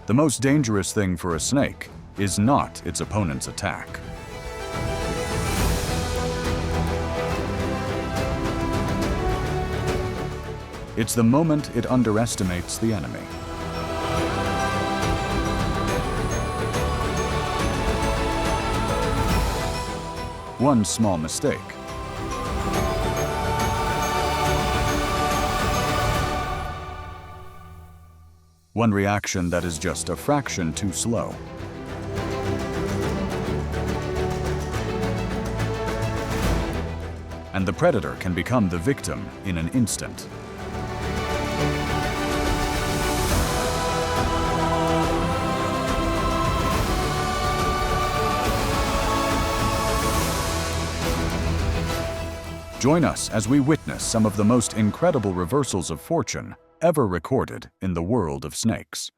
The most dangerous thing for a snake is not its opponent's attack. It's the moment it underestimates the enemy. One small mistake. One reaction that is just a fraction too slow. And the predator can become the victim in an instant. Join us as we witness some of the most incredible reversals of fortune ever recorded in the world of snakes.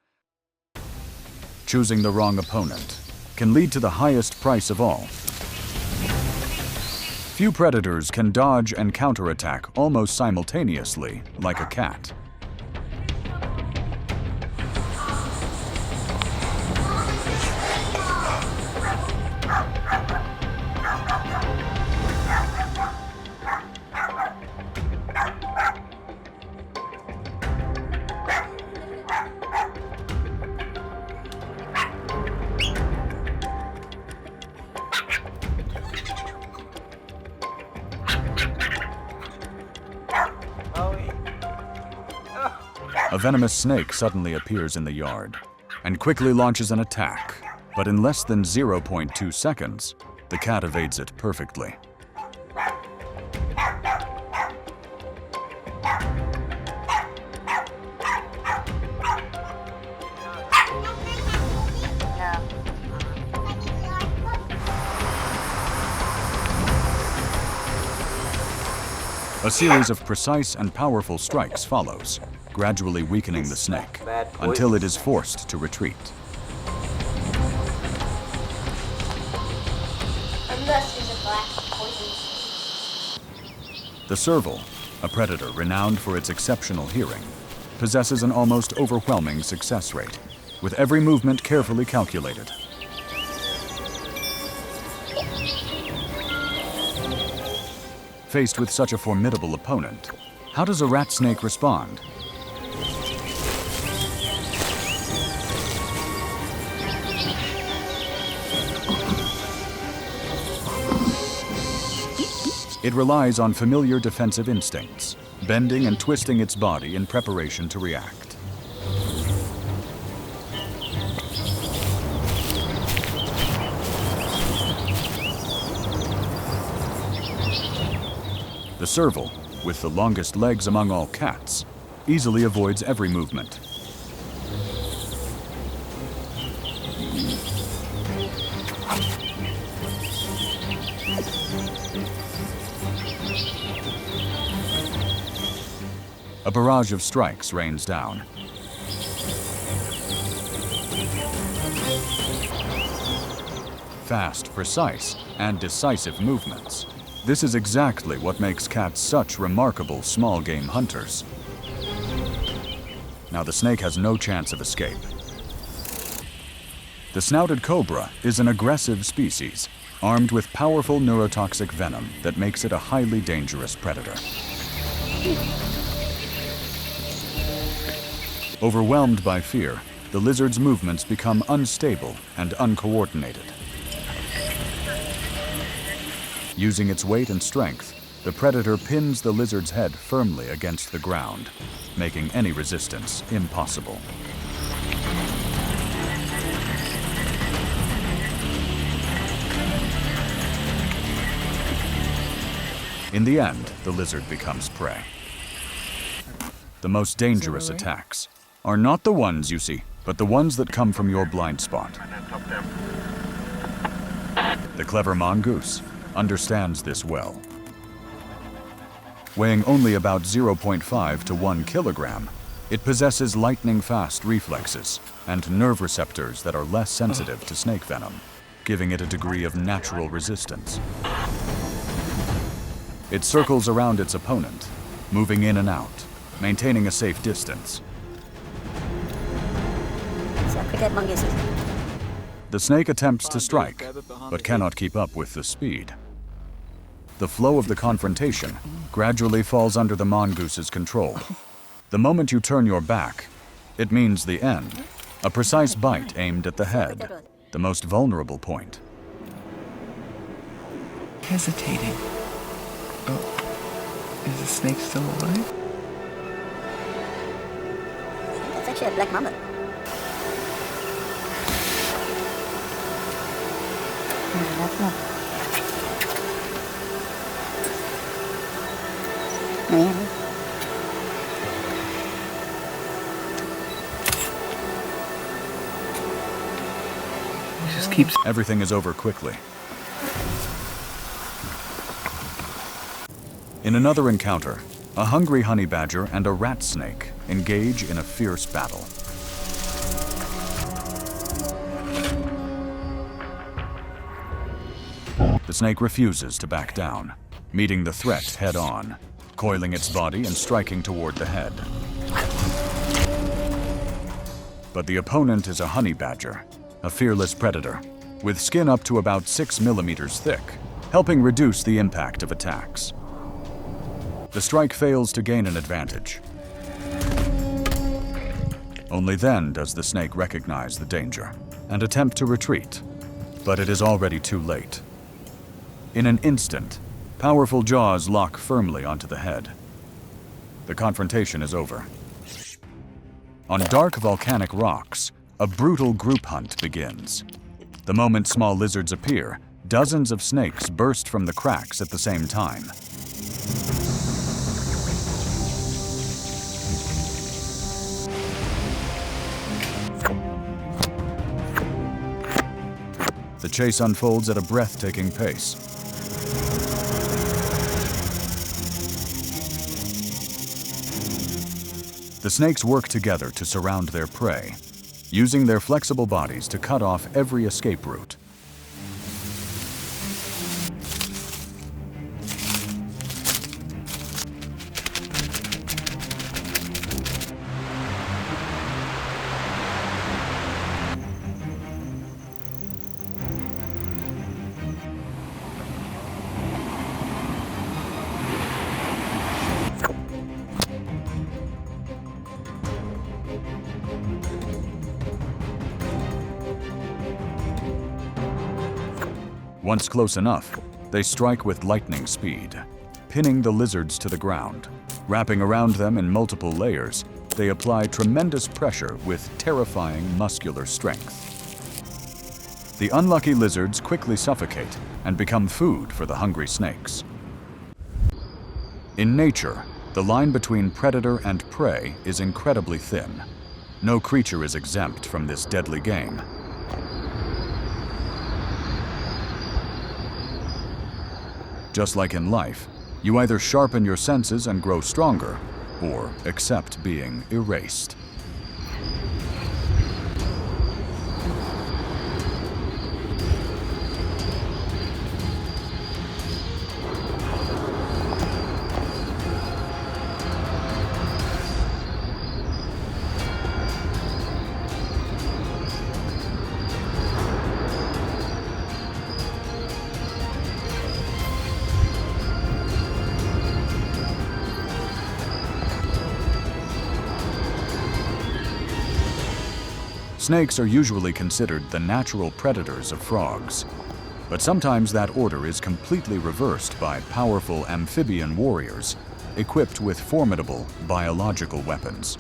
Choosing the wrong opponent can lead to the highest price of all. Few predators can dodge and counterattack almost simultaneously like a cat. A venomous snake suddenly appears in the yard and quickly launches an attack, but in less than 0.2 seconds, the cat evades it perfectly. A series of precise and powerful strikes follows, gradually weakening the snake until it is forced to retreat. The serval, a predator renowned for its exceptional hearing, possesses an almost overwhelming success rate, with every movement carefully calculated. Faced with such a formidable opponent, how does a rat snake respond? It relies on familiar defensive instincts, bending and twisting its body in preparation to react. The serval, with the longest legs among all cats, easily avoids every movement. A barrage of strikes rains down. Fast, precise, and decisive movements. This is exactly what makes cats such remarkable small game hunters. Now the snake has no chance of escape. The snouted cobra is an aggressive species, armed with powerful neurotoxic venom that makes it a highly dangerous predator. Overwhelmed by fear, the lizard's movements become unstable and uncoordinated. Using its weight and strength, the predator pins the lizard's head firmly against the ground, making any resistance impossible. In the end, the lizard becomes prey. The most dangerous attacks are not the ones you see, but the ones that come from your blind spot. The clever mongoose understands this well. Weighing only about 0.5 to 1 kilogram, it possesses lightning-fast reflexes and nerve receptors that are less sensitive to snake venom, giving it a degree of natural resistance. It circles around its opponent, moving in and out, maintaining a safe distance. dead mongooses. The snake attempts to strike, but cannot keep up with the speed. The flow of the confrontation gradually falls under the mongoose's control. The moment you turn your back, it means the end. A precise bite aimed at the head, the most vulnerable point. Hesitating. Oh, is the snake still alive? That's actually a black mamba. That's not. He just keeps. Everything is over quickly. In another encounter, a hungry honey badger and a rat snake engage in a fierce battle. The snake refuses to back down, meeting the threat head-on, coiling its body and striking toward the head. But the opponent is a honey badger, a fearless predator, with skin up to about 6 millimeters thick, helping reduce the impact of attacks. The strike fails to gain an advantage. Only then does the snake recognize the danger and attempt to retreat, but it is already too late. In an instant, powerful jaws lock firmly onto the head. The confrontation is over. On dark volcanic rocks, a brutal group hunt begins. The moment small lizards appear, dozens of snakes burst from the cracks at the same time. The chase unfolds at a breathtaking pace. The snakes work together to surround their prey, using their flexible bodies to cut off every escape route. Once close enough, they strike with lightning speed, pinning the lizards to the ground. Wrapping around them in multiple layers, they apply tremendous pressure with terrifying muscular strength. The unlucky lizards quickly suffocate and become food for the hungry snakes. In nature, the line between predator and prey is incredibly thin. No creature is exempt from this deadly game. Just like in life, you either sharpen your senses and grow stronger, or accept being erased. Snakes are usually considered the natural predators of frogs, but sometimes that order is completely reversed by powerful amphibian warriors equipped with formidable biological weapons.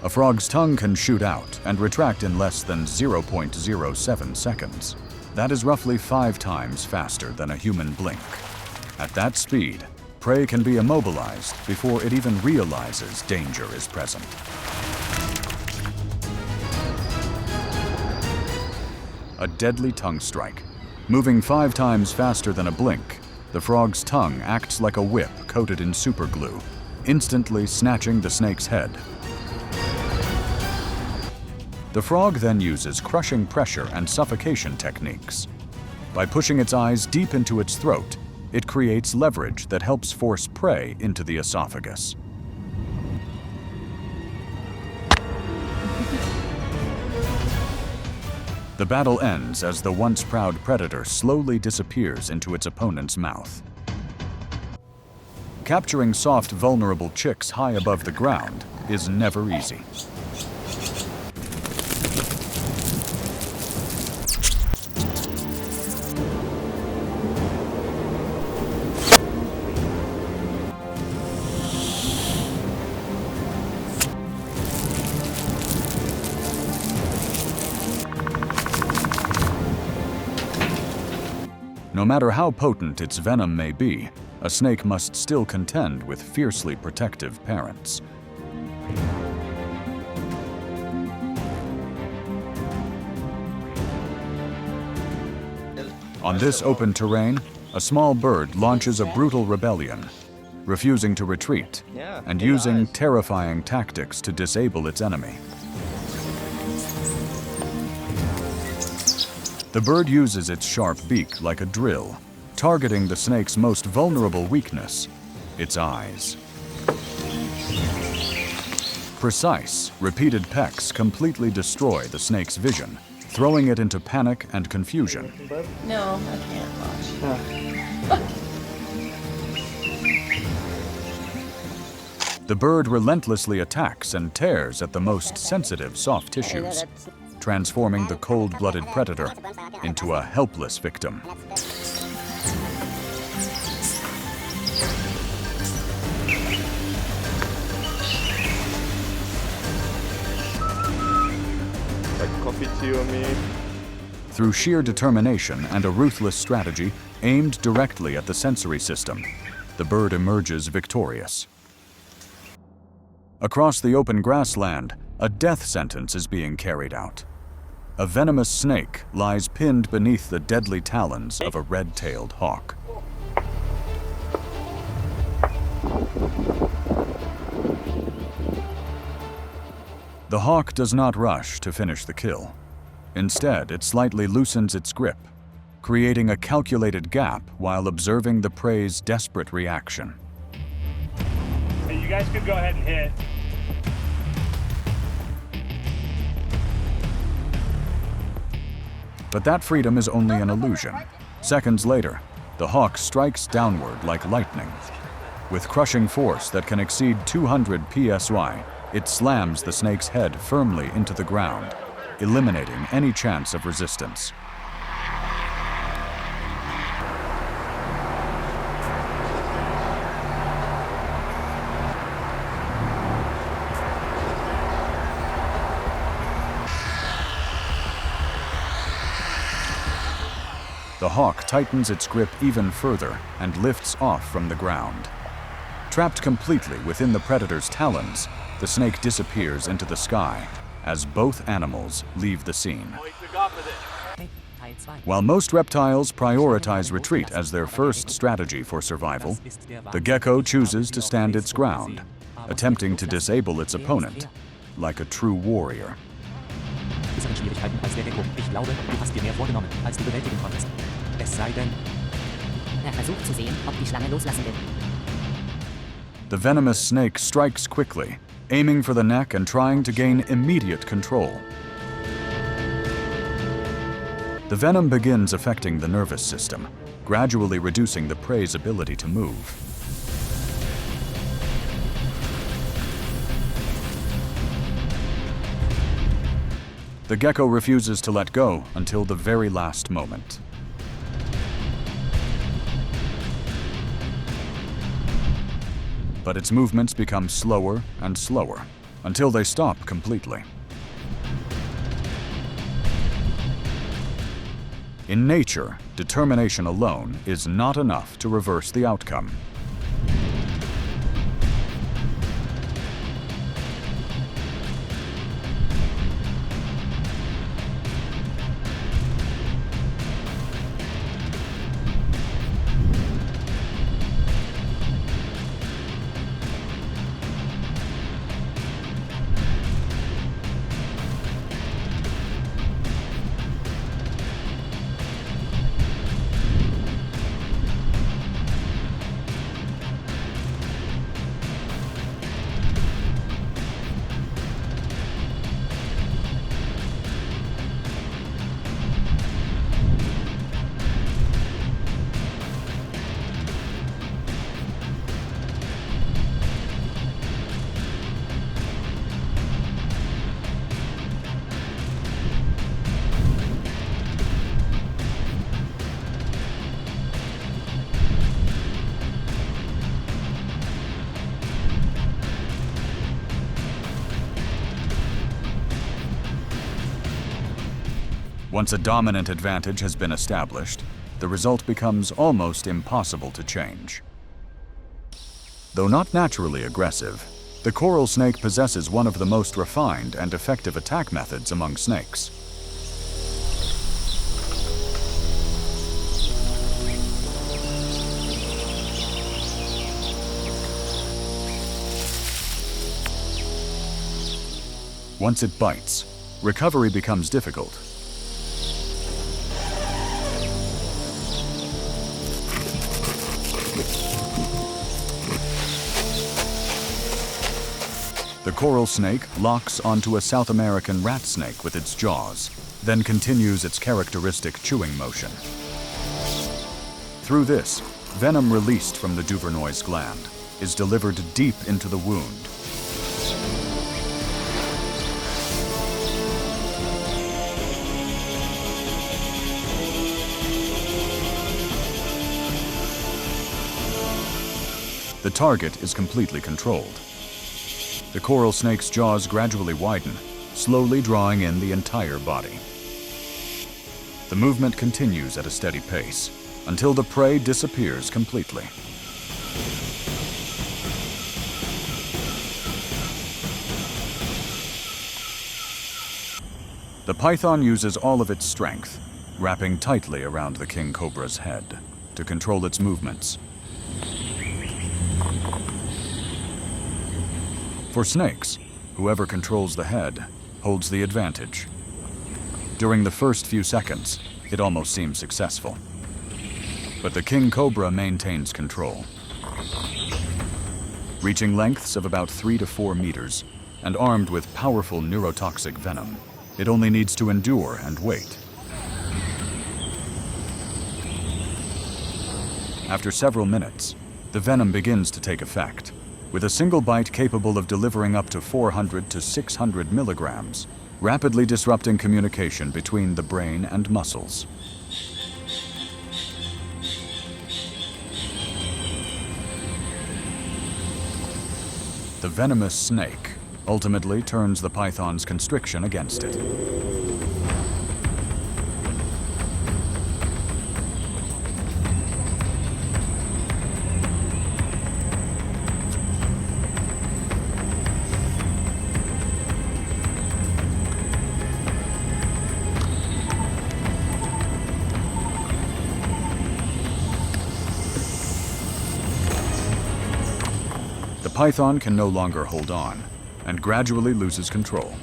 A frog's tongue can shoot out and retract in less than 0.07 seconds. That is roughly 5 times faster than a human blink. At that speed, prey can be immobilized before it even realizes danger is present. A deadly tongue strike, moving 5 times faster than a blink, The frog's tongue acts like a whip coated in superglue, instantly snatching the snake's head. The frog then uses crushing pressure and suffocation techniques. By pushing its eyes deep into its throat, it creates leverage that helps force prey into the esophagus. The battle ends as the once proud predator slowly disappears into its opponent's mouth. Capturing soft, vulnerable chicks high above the ground is never easy. No matter how potent its venom may be, a snake must still contend with fiercely protective parents. On this open terrain, a small bird launches a brutal rebellion, refusing to retreat and using terrifying tactics to disable its enemy. The bird uses its sharp beak like a drill, targeting the snake's most vulnerable weakness, its eyes. Precise, repeated pecks completely destroy the snake's vision, throwing it into panic and confusion. No, I can't watch. The bird relentlessly attacks and tears at the most sensitive soft tissues, transforming the cold-blooded predator into a helpless victim. Like coffee tea or me. Through sheer determination and a ruthless strategy aimed directly at the sensory system, the bird emerges victorious. Across the open grassland, a death sentence is being carried out. A venomous snake lies pinned beneath the deadly talons of a red-tailed hawk. The hawk does not rush to finish the kill. Instead, it slightly loosens its grip, creating a calculated gap while observing the prey's desperate reaction. Hey, you guys could go ahead and hit. But that freedom is only an illusion. Seconds later, the hawk strikes downward like lightning. With crushing force that can exceed 200 psi, it slams the snake's head firmly into the ground, eliminating any chance of resistance. The hawk tightens its grip even further and lifts off from the ground. Trapped completely within the predator's talons, the snake disappears into the sky as both animals leave the scene. While most reptiles prioritize retreat as their first strategy for survival, the gecko chooses to stand its ground, attempting to disable its opponent like a true warrior. Schwierigkeiten als der Gecko. Ich glaube, du hast dir mehr vorgenommen, als du bewältigen konntest. Es sei denn... versucht zu sehen, ob die Schlange loslassen will. The venomous snake strikes quickly, aiming for the neck and trying to gain immediate control. The venom begins affecting the nervous system, gradually reducing the prey's ability to move. The gecko refuses to let go until the very last moment. But its movements become slower and slower, until they stop completely. In nature, determination alone is not enough to reverse the outcome. Once a dominant advantage has been established, the result becomes almost impossible to change. Though not naturally aggressive, the coral snake possesses one of the most refined and effective attack methods among snakes. Once it bites, recovery becomes difficult. The coral snake locks onto a South American rat snake with its jaws, then continues its characteristic chewing motion. Through this, venom released from the Duvernoy's gland is delivered deep into the wound. The target is completely controlled. The coral snake's jaws gradually widen, slowly drawing in the entire body. The movement continues at a steady pace until the prey disappears completely. The python uses all of its strength, wrapping tightly around the king cobra's head to control its movements. For snakes, whoever controls the head holds the advantage. During the first few seconds, it almost seems successful. But the king cobra maintains control. Reaching lengths of about 3 to 4 meters and armed with powerful neurotoxic venom, it only needs to endure and wait. After several minutes, the venom begins to take effect, with a single bite capable of delivering up to 400 to 600 milligrams, rapidly disrupting communication between the brain and muscles. The venomous snake ultimately turns the python's constriction against it. The python can no longer hold on and gradually loses control.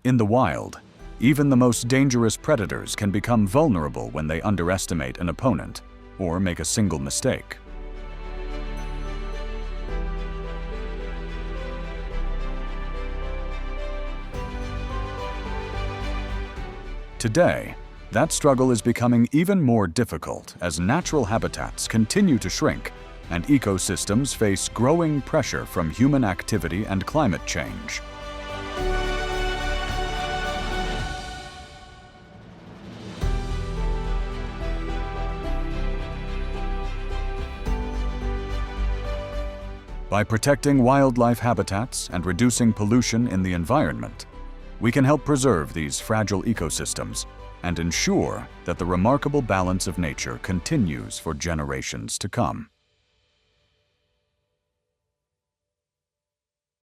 In the wild, even the most dangerous predators can become vulnerable when they underestimate an opponent or make a single mistake. Today, that struggle is becoming even more difficult as natural habitats continue to shrink and ecosystems face growing pressure from human activity and climate change. By protecting wildlife habitats and reducing pollution in the environment, we can help preserve these fragile ecosystems and ensure that the remarkable balance of nature continues for generations to come.